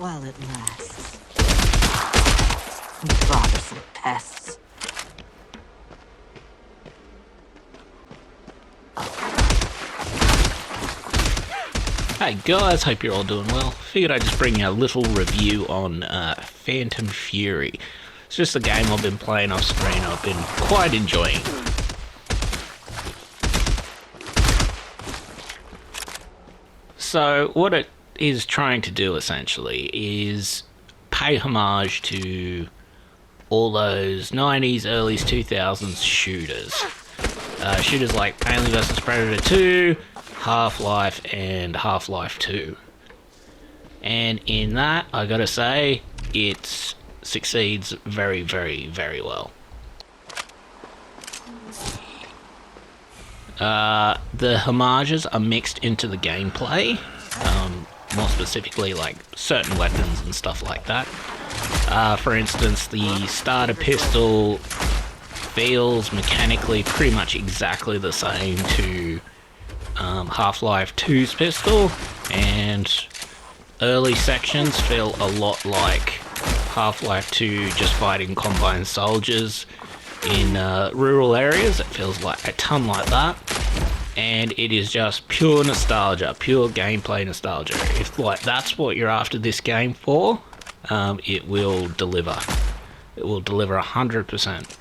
while it lasts. Bothersome pests. Hey guys, hope you're all doing well. Figured I'd just bring you a little review on Phantom Fury. It's just a game I've been playing off screen, I've been quite enjoying. So what it is trying to do essentially is pay homage to all those 90s, early 2000s shooters. Shooters like Alien vs Predator 2, Half-Life and Half-Life 2. And in that, I gotta say, it succeeds very, very, very well. The homages are mixed into the gameplay, more specifically like certain weapons and stuff like that. For instance, the starter pistol feels mechanically pretty much exactly the same to Half-Life 2's pistol, and early sections feel a lot like Half-Life 2 just fighting Combine soldiers in rural areas. It feels like a ton like that, and it is just pure nostalgia, pure gameplay nostalgia. If like that's what you're after this game for, it will deliver. It will deliver 100%.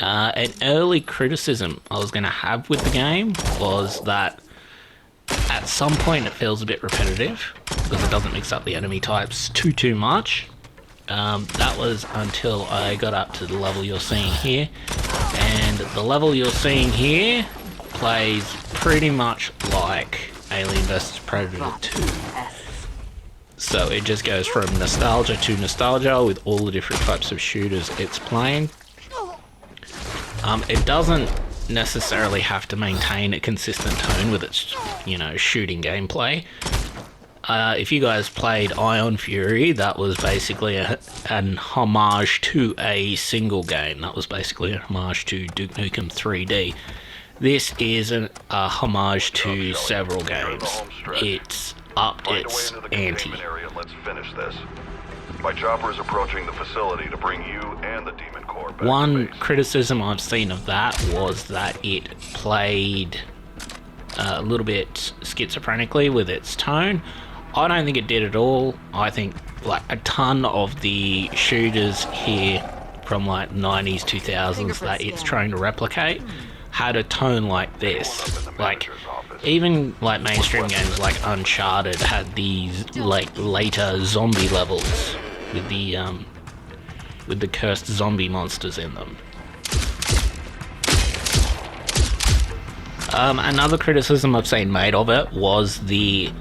An early criticism I was going to have with the game was that at some point it feels a bit repetitive because it doesn't mix up the enemy types too much. That was until I got up to the level you're seeing here, and the level you're seeing here plays pretty much like Alien vs Predator 2. So it just goes from nostalgia to nostalgia with all the different types of shooters it's playing. It doesn't necessarily have to maintain a consistent tone with its, shooting gameplay. If you guys played Ion Fury, that was basically an homage to a single game. That was basically a homage to Duke Nukem 3D. This is a homage to several games. It's upped its ante. Let's finish this. My chopper is approaching the facility to bring you and the Demon Corps back One to base. criticism I've seen of that was that it played a little bit schizophrenically with its tone. I don't think it did at all. I think like a ton of the shooters here from like 90s, 2000s that it's trying to replicate had a tone like this. Like even like mainstream games like Uncharted had these like later zombie levels with the cursed zombie monsters in them. Another criticism I've seen made of it was the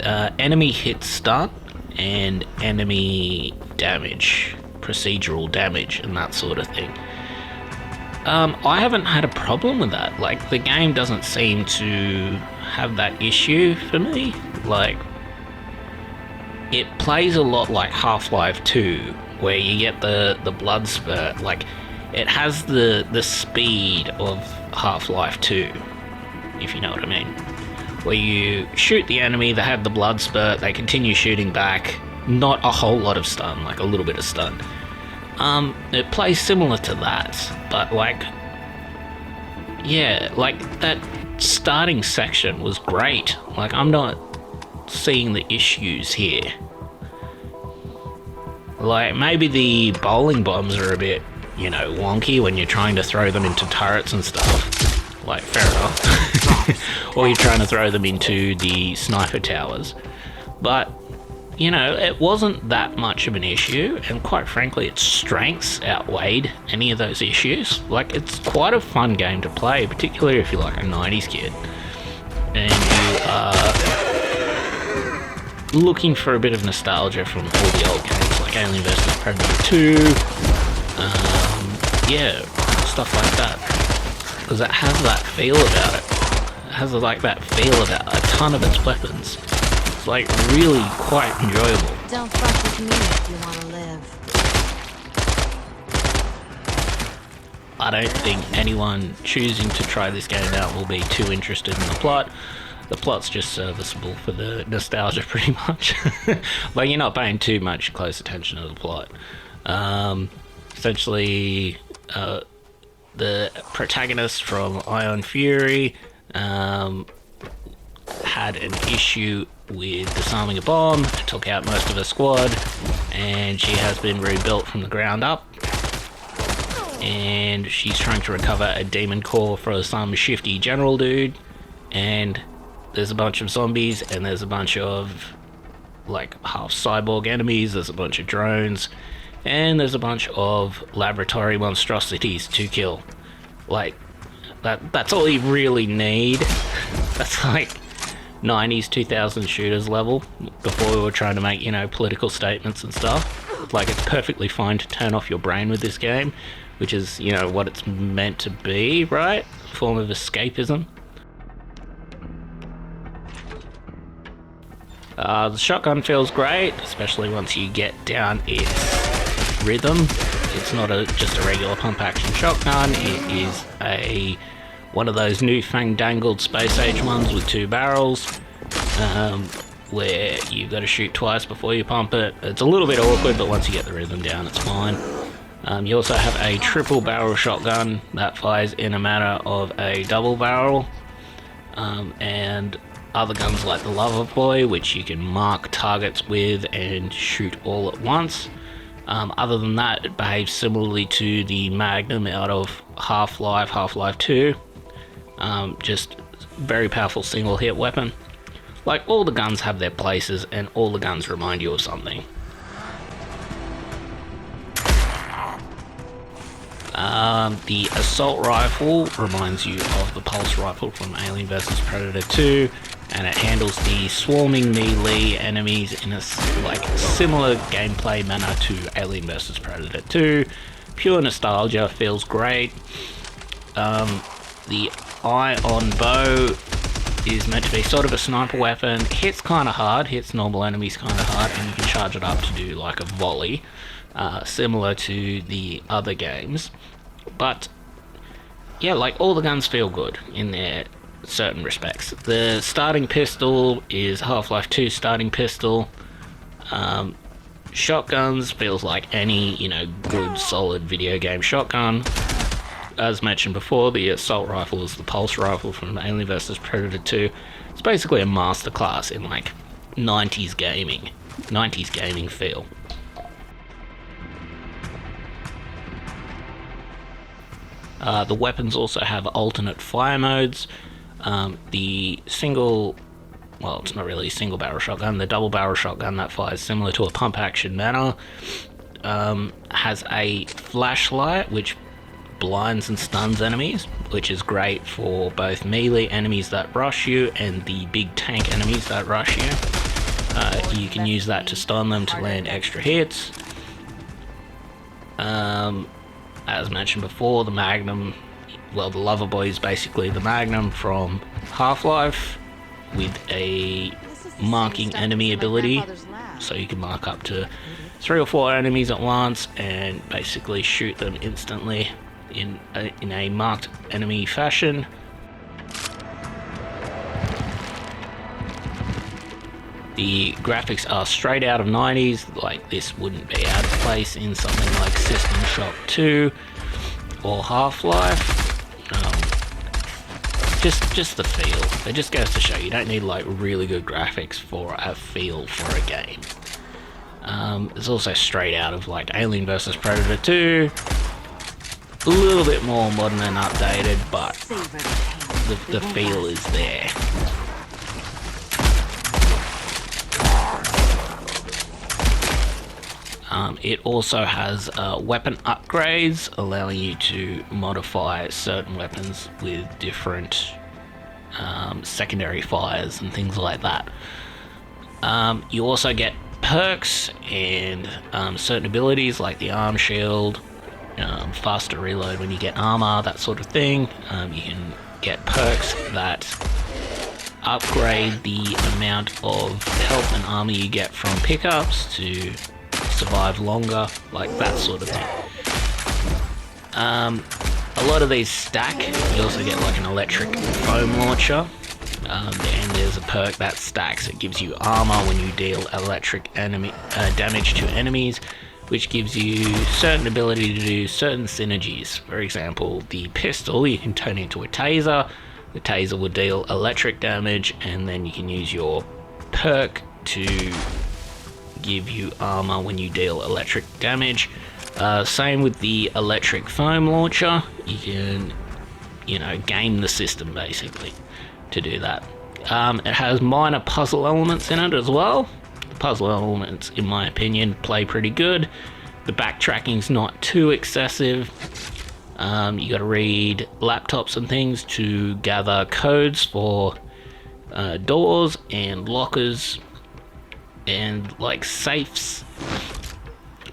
enemy hit stun and enemy damage, procedural damage and that sort of thing. I haven't had a problem with that. Like, the game doesn't seem to have that issue for me. Like, it plays a lot like Half-Life 2, where you get the blood spurt. Like, it has the speed of Half-Life 2, if you know what I mean. Where you shoot the enemy, they have the blood spurt, they continue shooting back. Not a whole lot of stun, like a little bit of stun. It plays similar to that, but like, yeah, like that starting section was great. Like, I'm not seeing the issues here. Like, maybe the bowling bombs are a bit, wonky when you're trying to throw them into turrets and stuff. Like, fair enough. Or you're trying to throw them into the sniper towers. But, it wasn't that much of an issue, and quite frankly, its strengths outweighed any of those issues. Like, it's quite a fun game to play, particularly if you're like a 90s kid and you are looking for a bit of nostalgia from all the old games like Alien vs Predator 2, stuff like that, because it has that feel about it. It has like that feel about a ton of its weapons. It's like really quite enjoyable. Don't fuck with me if you want to live. I don't think anyone choosing to try this game out will be too interested in the plot. The plot's just serviceable for the nostalgia, pretty much. But you're not paying too much close attention to the plot. Essentially, the protagonist from Ion Fury had an issue with disarming a bomb, took out most of her squad, and she has been rebuilt from the ground up. And she's trying to recover a demon core for some shifty general dude, and there's a bunch of zombies, and there's a bunch of like half cyborg enemies, there's a bunch of drones, and there's a bunch of laboratory monstrosities to kill. Like, that's all you really need. That's like 90s, 2000s shooters level, before we were trying to make, you know, political statements and stuff. Like, it's perfectly fine to turn off your brain with this game, which is, you know, what it's meant to be, right? A form of escapism. The shotgun feels great, especially once you get down its rhythm. It's not just a regular pump action shotgun, it is one of those new fandangled space age ones with 2 barrels, where you've got to shoot twice before you pump it. It's a little bit awkward, but once you get the rhythm down, it's fine. You also have a triple barrel shotgun that fires in a manner of a double barrel, and other guns like the Lover Boy, which you can mark targets with and shoot all at once. Other than that, it behaves similarly to the Magnum out of Half-Life, Half-Life 2. Just very powerful single hit weapon. Like, all the guns have their places, and all the guns remind you of something. The assault rifle reminds you of the pulse rifle from Alien vs Predator 2, and it handles the swarming melee enemies in a similar gameplay manner to Alien vs Predator 2. Pure nostalgia, feels great. The ion bow is meant to be sort of a sniper weapon. Hits kind of hard, hits normal enemies kind of hard, and you can charge it up to do like a volley, similar to the other games. But yeah, like, all the guns feel good in their certain respects. The starting pistol is Half-Life 2 starting pistol. Shotguns feels like any, you know, good solid video game shotgun. As mentioned before, the assault rifle is the pulse rifle from Alien vs Predator 2. It's basically a masterclass in like 90s gaming feel. The weapons also have alternate fire modes. The single, well, it's not really a single barrel shotgun, the double barrel shotgun that fires similar to a pump action manner, has a flashlight which blinds and stuns enemies, which is great for both melee enemies that rush you and the big tank enemies that rush you. You can use that to stun them to land extra hits. As mentioned before, the Magnum, well, the Lover Boy is basically the Magnum from Half-Life with a marking enemy ability, so you can mark up to 3 or 4 enemies at once and basically shoot them instantly in a marked enemy fashion. The graphics are straight out of 90s, like this wouldn't be out of place in something like System Shock 2 or Half-Life. Just the feel. It just goes to show you don't need like really good graphics for a feel for a game. It's also straight out of like Alien vs Predator 2. A little bit more modern and updated, but the feel is there. It also has weapon upgrades, allowing you to modify certain weapons with different secondary fires and things like that. You also get perks and certain abilities like the arm shield, faster reload when you get armor, that sort of thing. You can get perks that upgrade the amount of health and armor you get from pickups to survive longer, like that sort of thing. a lot of these stack. You also get like an electric foam launcher. And there's a perk that stacks. It gives you armor when you deal electric damage to enemies, which gives you certain ability to do certain synergies. For example, the pistol you can turn into a taser. The taser will deal electric damage, and then you can use your perk to give you armor when you deal electric damage. Same with the electric foam launcher. You can, game the system basically to do that. It has minor puzzle elements in it as well. The puzzle elements, in my opinion, play pretty good. The backtracking's not too excessive. You got to read laptops and things to gather codes for doors and lockers and like safes,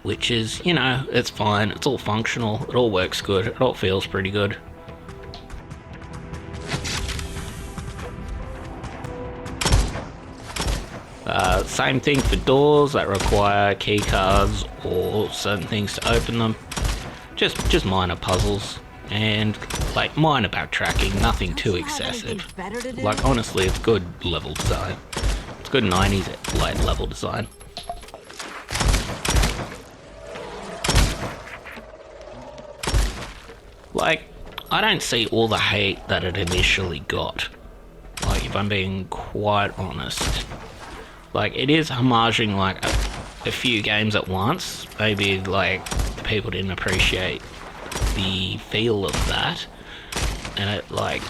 which is, it's fine. It's all functional. It all works good. It all feels pretty good. Same thing for doors that require key cards or certain things to open them. Just minor puzzles and like minor backtracking, nothing too excessive. Like honestly, it's good level design. It's good 90s light level design. Like, I don't see all the hate that it initially got. Like, if I'm being quite honest. Like, it is homaging like a few games at once. Maybe like people didn't appreciate the feel of that, and it like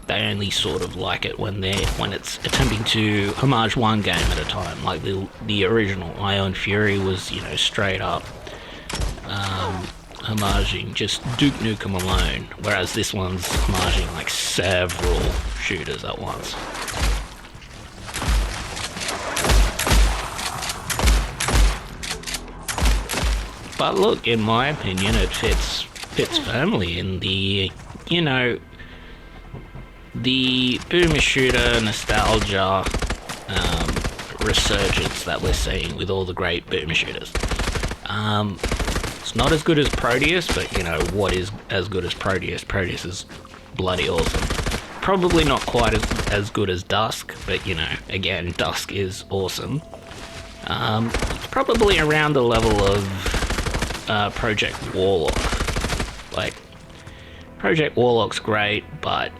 they only sort of like it when it's attempting to homage one game at a time. Like the original Ion Fury was straight up homaging just Duke Nukem alone, whereas this one's homaging like several shooters at once. But look, in my opinion, it fits firmly in the, the boomer shooter nostalgia resurgence that we're seeing with all the great boomer shooters. It's not as good as Proteus, but what is as good as Proteus? Proteus is bloody awesome. Probably not quite as good as Dusk, but again, Dusk is awesome. It's probably around the level of Project Warlock. Like, Project Warlock's great, but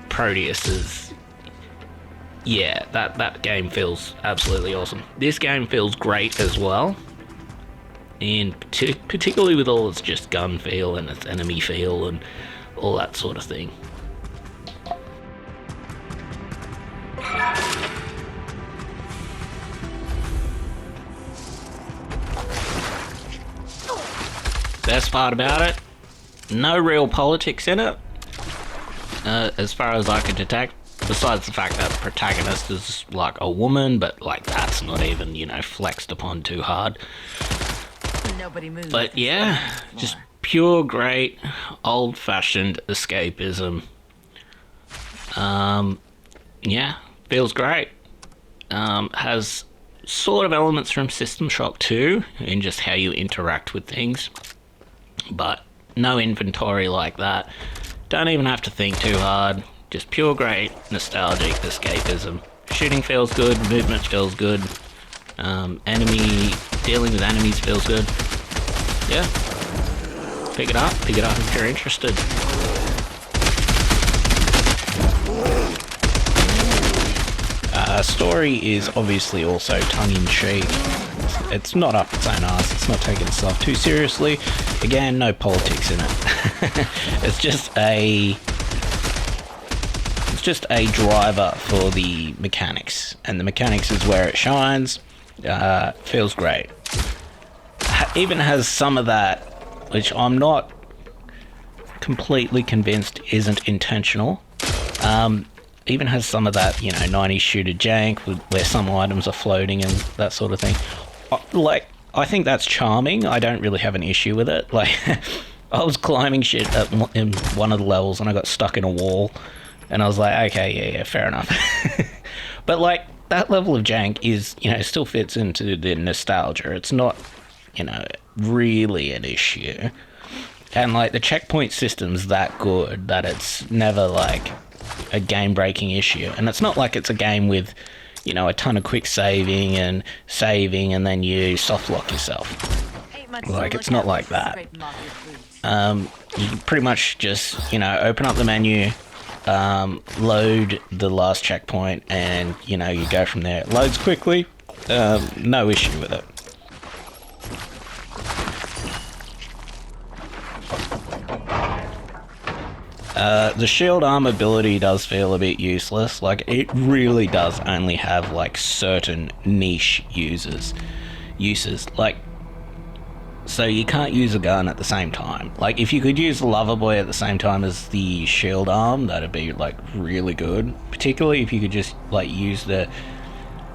Proteus is... yeah, that game feels absolutely awesome. This game feels great as well, and particularly with all its just gun feel and its enemy feel and all that sort of thing. Best part about it, no real politics in it, as far as I could detect, besides the fact that the protagonist is like a woman, but like that's not even, flexed upon too hard. Nobody moves. But yeah, just pure great old-fashioned escapism. Yeah, feels great. Has sort of elements from System Shock 2 in just how you interact with things. But no inventory like that. Don't even have to think too hard. Just pure great nostalgic escapism. Shooting feels good, movement feels good. Dealing with enemies feels good. Yeah. Pick it up if you're interested. Story is obviously also tongue-in-cheek. It's not up its own arse. It's not taking itself too seriously. Again, no politics in it. It's just a driver for the mechanics, and the mechanics is where it shines. Feels great. Even has some of that, which I'm not completely convinced isn't intentional. Even has some of that, 90s shooter jank where some items are floating and that sort of thing. Like, I think that's charming. I don't really have an issue with it. Like, I was climbing shit in one of the levels and I got stuck in a wall, and I was like, okay, yeah, fair enough. But like, that level of jank is, still fits into the nostalgia. It's not, really an issue. And like the checkpoint system's that good that it's never like a game-breaking issue. And it's not like it's a game with, you know, a ton of quick saving and then you soft lock yourself. Like, it's not like that. You can pretty much just, you know, open up the menu, load the last checkpoint, and, you know, you go from there. It loads quickly, no issue with it. The shield arm ability does feel a bit useless. Like, it really does only have, like, certain niche uses. Like, so you can't use a gun at the same time. Like, if you could use the Lover Boy at the same time as the shield arm, that'd be, like, really good. Particularly if you could just, like, use the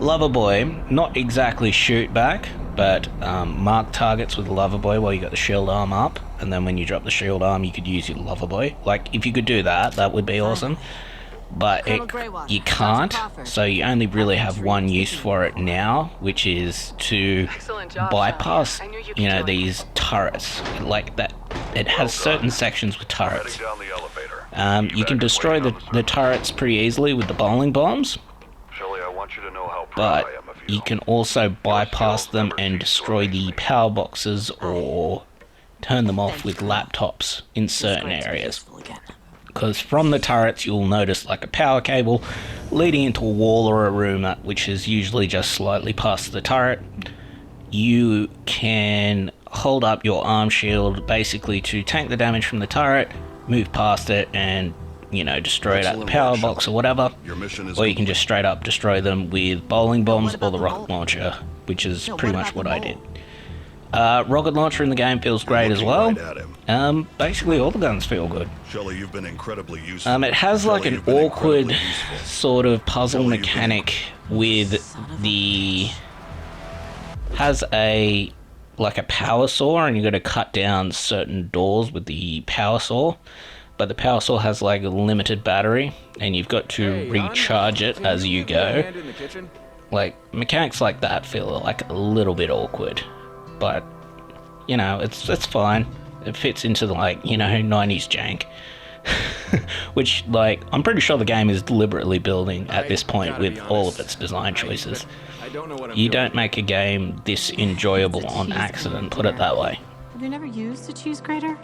Lover Boy, not exactly shoot back, but mark targets with the Lover Boy while you got the shield arm up, and then when you drop the shield arm, you could use your Lover Boy. Like, if you could do that, that would be awesome. But you can't, so you only really have one use for it now, which is to bypass, you know, these turrets. Like that, it has certain sections with turrets. You can destroy the turrets pretty easily with the bowling bombs, but you can also bypass them and destroy the power boxes or turn them off with laptops in certain areas. Because from the turrets you'll notice like a power cable leading into a wall or a room, which is usually just slightly past the turret. You can hold up your arm shield basically to tank the damage from the turret, move past it, and, you know, destroy it at the power box or whatever. Or you can just straight up destroy them with bowling bombs or the rocket launcher, which is pretty much what I did. Rocket launcher in the game feels great as well. Basically all the guns feel good. Shelly, you've been incredibly useful. It has like an awkward sort of puzzle mechanic with the... has a like a power saw, and you got to cut down certain doors with the power saw. But the power saw has like a limited battery, and you've got to recharge it as you go. Like, mechanics like that feel like a little bit awkward. But, you know, it's fine. It fits into the, like, you know, 90s jank. Which, like, I'm pretty sure the game is deliberately building at this point with all of its design choices. You don't make a game this enjoyable on accident, put it that way. Have you never used a cheese grater?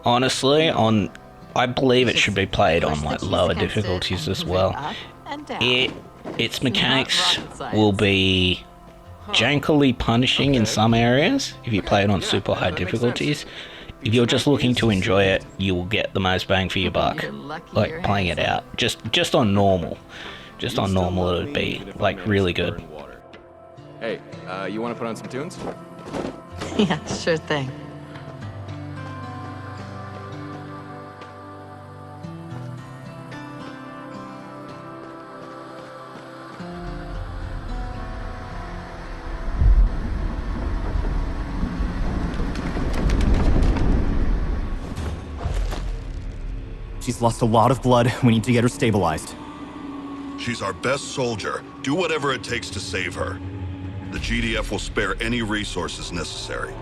Honestly, I believe it should be played on, like, lower difficulties as well. Its mechanics will be jankily punishing in some areas if you play it on super high difficulties. If you're just looking to enjoy it, you will get the most bang for your buck, like playing it out. Just on normal. Just on normal it would be, like, really good. Hey, you want to put on some tunes? Yeah, sure thing. She's lost a lot of blood. We need to get her stabilized. She's our best soldier. Do whatever it takes to save her. The GDF will spare any resources necessary.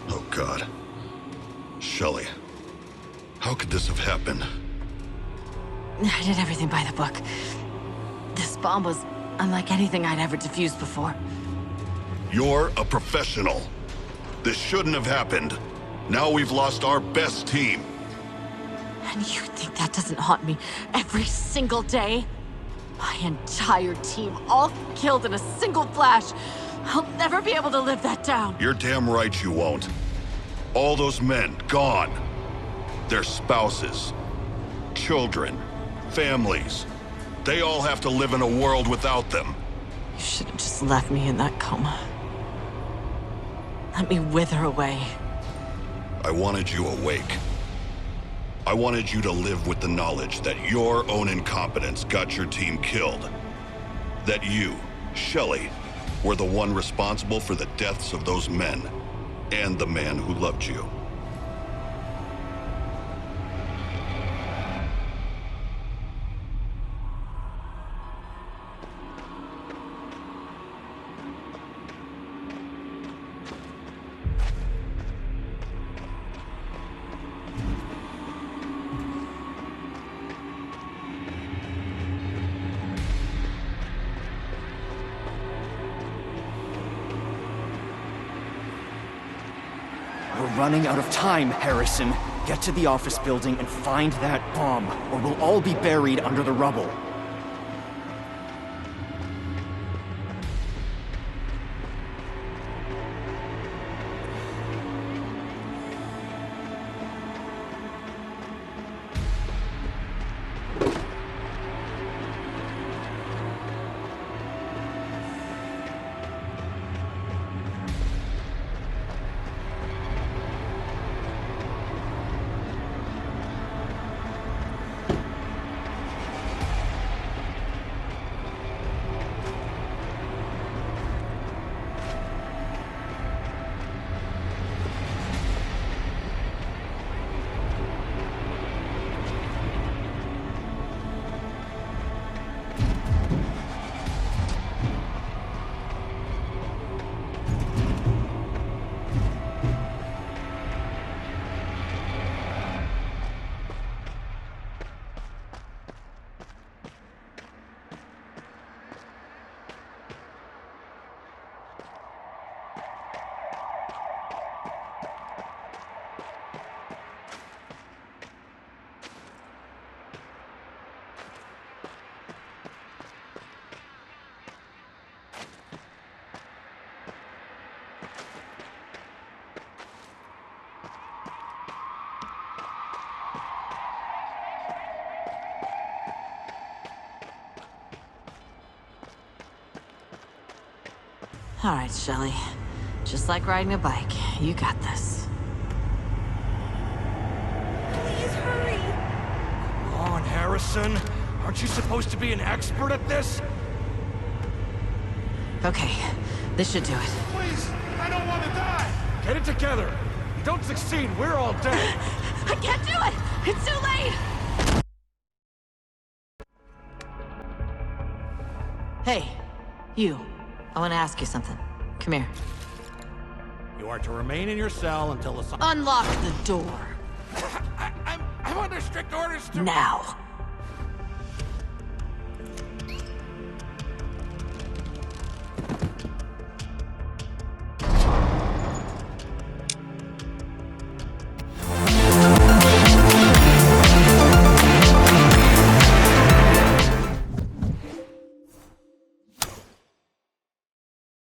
Oh, God. Shelly, how could this have happened? I did everything by the book. This bomb was unlike anything I'd ever defused before. You're a professional. This shouldn't have happened. Now we've lost our best team. And you think that doesn't haunt me every single day? My entire team, all killed in a single flash. I'll never be able to live that down. You're damn right you won't. All those men, gone. Their spouses, children, families. They all have to live in a world without them. You should have just left me in that coma. Let me wither away. I wanted you awake. I wanted you to live with the knowledge that your own incompetence got your team killed. That you, Shelly, were the one responsible for the deaths of those men, and the man who loved you. running out of time, Harrison. Get to the office building and find that bomb, or we'll all be buried under the rubble. All right, Shelly. Just like riding a bike, you got this. Please hurry! Come on, Harrison. Aren't you supposed to be an expert at this? Okay, this should do it. Please, I don't want to die. Get it together. If you don't succeed, we're all dead. I can't do it! It's too late! Hey, you. I want to ask you something. Come here. You are to remain in your cell until the sun... Unlock the door. I'm under strict orders to... Now.